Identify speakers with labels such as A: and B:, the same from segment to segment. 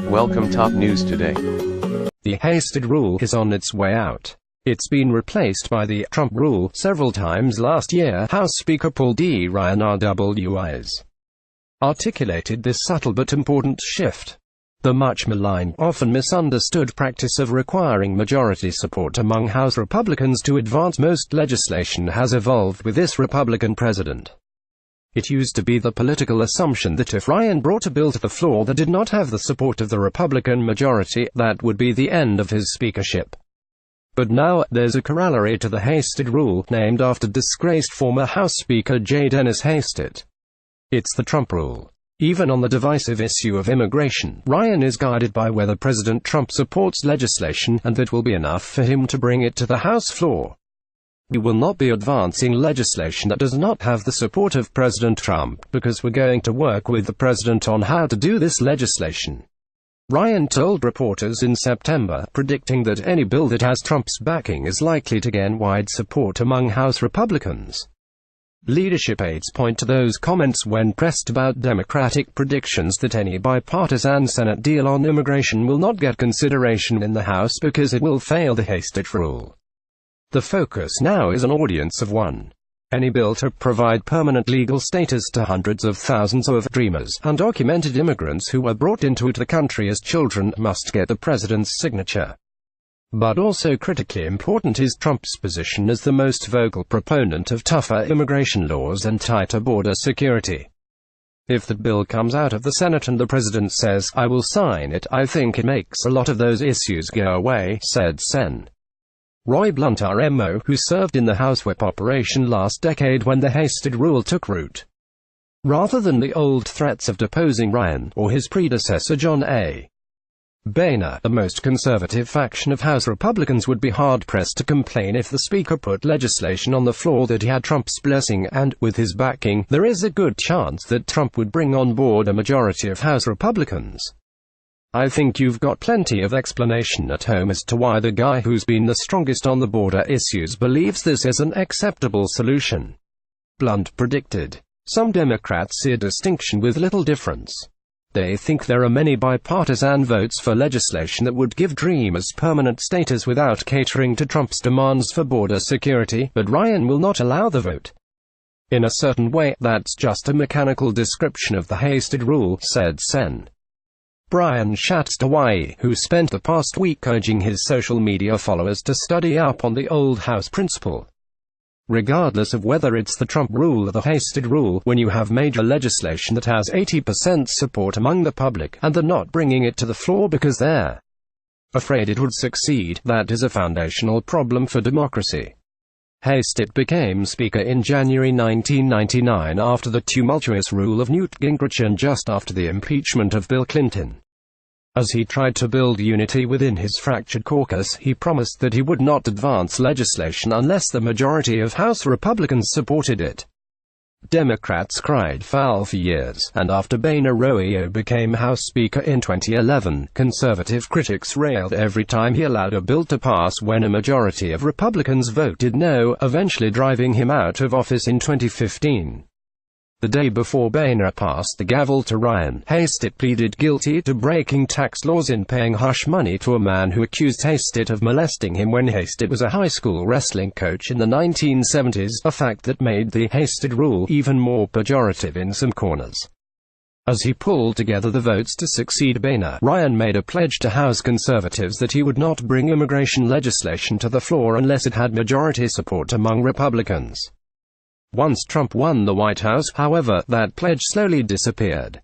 A: Welcome top news today.
B: The Hastert Rule is on its way out. It's been replaced by the Trump Rule several times last year. House Speaker Paul D. Ryan RWis articulated this subtle but important shift. The much maligned, often misunderstood practice of requiring majority support among House Republicans to advance most legislation has evolved with this Republican president. It used to be the political assumption that if Ryan brought a bill to the floor that did not have the support of the Republican majority, that would be the end of his speakership. But now, there's a corollary to the Hastert Rule, named after disgraced former House Speaker J. Dennis Hastert. It's the Trump Rule. Even on the divisive issue of immigration, Ryan is guided by whether President Trump supports legislation, and that will be enough for him to bring it to the House floor. We will not be advancing legislation that does not have the support of President Trump, because we're going to work with the president on how to do this legislation, Ryan told reporters in September, predicting that any bill that has Trump's backing is likely to gain wide support among House Republicans. Leadership aides point to those comments when pressed about Democratic predictions that any bipartisan Senate deal on immigration will not get consideration in the House because it will fail the Hastert Rule. The focus now is an audience of one. Any bill to provide permanent legal status to hundreds of thousands of dreamers, undocumented immigrants who were brought into the country as children, must get the president's signature. But also critically important is Trump's position as the most vocal proponent of tougher immigration laws and tighter border security. If the bill comes out of the Senate and the president says, "I will sign it," I think it makes a lot of those issues go away, said Sen. Roy Blunt RMO, who served in the House Whip operation last decade when the Hastert Rule took root. Rather than the old threats of deposing Ryan, or his predecessor John A. Boehner, the most conservative faction of House Republicans would be hard-pressed to complain if the Speaker put legislation on the floor that had Trump's blessing, and, with his backing, there is a good chance that Trump would bring on board a majority of House Republicans. I think you've got plenty of explanation at home as to why the guy who's been the strongest on the border issues believes this is an acceptable solution. Blunt predicted. Some Democrats see a distinction with little difference. They think there are many bipartisan votes for legislation that would give Dreamers permanent status without catering to Trump's demands for border security, but Ryan will not allow the vote. In a certain way, that's just a mechanical description of the Hastert Rule, said Sen. Brian Schatz Hawaii, who spent the past week urging his social media followers to study up on the old House principle. Regardless of whether it's the Trump Rule or the Hastert Rule, when you have major legislation that has 80% support among the public, and they're not bringing it to the floor because they're afraid it would succeed, that is a foundational problem for democracy. Hastert became Speaker in January 1999 after the tumultuous rule of Newt Gingrich and just after the impeachment of Bill Clinton. As he tried to build unity within his fractured caucus, he promised that he would not advance legislation unless the majority of House Republicans supported it. Democrats cried foul for years, and after Boehner became House Speaker in 2011, conservative critics railed every time he allowed a bill to pass when a majority of Republicans voted no, eventually driving him out of office in 2015. The day before Boehner passed the gavel to Ryan, Hastert pleaded guilty to breaking tax laws and paying hush money to a man who accused Hastert of molesting him when Hastert was a high school wrestling coach in the 1970s, a fact that made the Hastert Rule even more pejorative in some corners. As he pulled together the votes to succeed Boehner, Ryan made a pledge to House conservatives that he would not bring immigration legislation to the floor unless it had majority support among Republicans. Once Trump won the White House, however, that pledge slowly disappeared.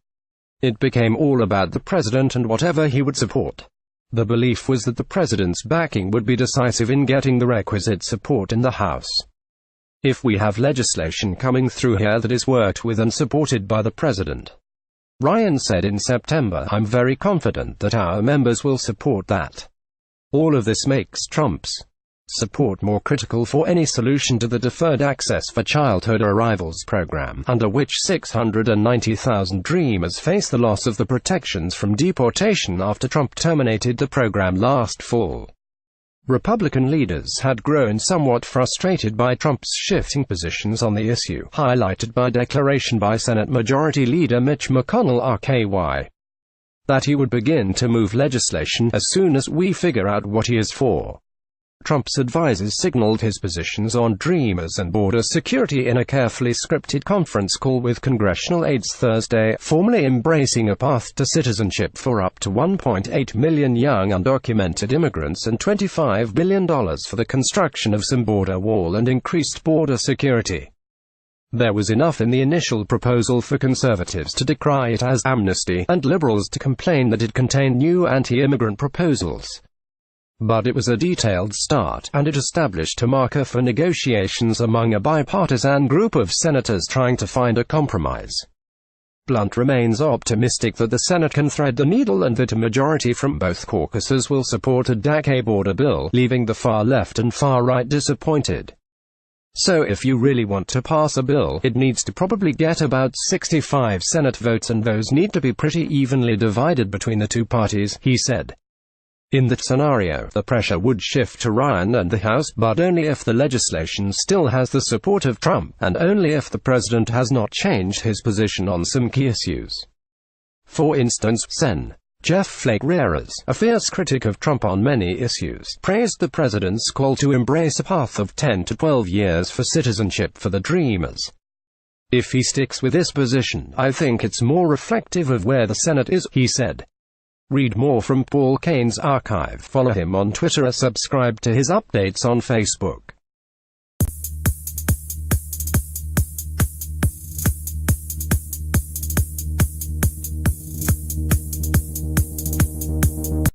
B: It became all about the president and whatever he would support. The belief was that the president's backing would be decisive in getting the requisite support in the House. If we have legislation coming through here that is worked with and supported by the president, Ryan said in September, I'm very confident that our members will support that. All of this makes Trump's support more critical for any solution to the Deferred Access for Childhood Arrivals program, under which 690,000 Dreamers face the loss of the protections from deportation after Trump terminated the program last fall. Republican leaders had grown somewhat frustrated by Trump's shifting positions on the issue, highlighted by declaration by Senate Majority Leader Mitch McConnell RKY. that he would begin to move legislation as soon as we figure out what he is for. Trump's advisors signaled his positions on RWis and border security in a carefully scripted conference call with congressional aides Thursday, formally embracing a path to citizenship for up to 1.8 million young undocumented immigrants and $25 billion for the construction of some border wall and increased border security. There was enough in the initial proposal for conservatives to decry it as amnesty, and liberals to complain that it contained new anti-immigrant proposals. But it was a detailed start, and it established a marker for negotiations among a bipartisan group of senators trying to find a compromise. Blunt remains optimistic that the Senate can thread the needle and that a majority from both caucuses will support a DACA border bill, leaving the far left and far right disappointed. So if you really want to pass a bill, it needs to probably get about 65 Senate votes, and those need to be pretty evenly divided between the two parties, he said. In that scenario, the pressure would shift to Ryan and the House, but only if the legislation still has the support of Trump, and only if the president has not changed his position on some key issues. For instance, Sen. Jeff Flake, a fierce critic of Trump on many issues, praised the president's call to embrace a path of 10 to 12 years for citizenship for the RWis. If he sticks with this position, I think it's more reflective of where the Senate is, he said. Read more from Paul Kane's archive. Follow him on Twitter or subscribe to his updates on Facebook.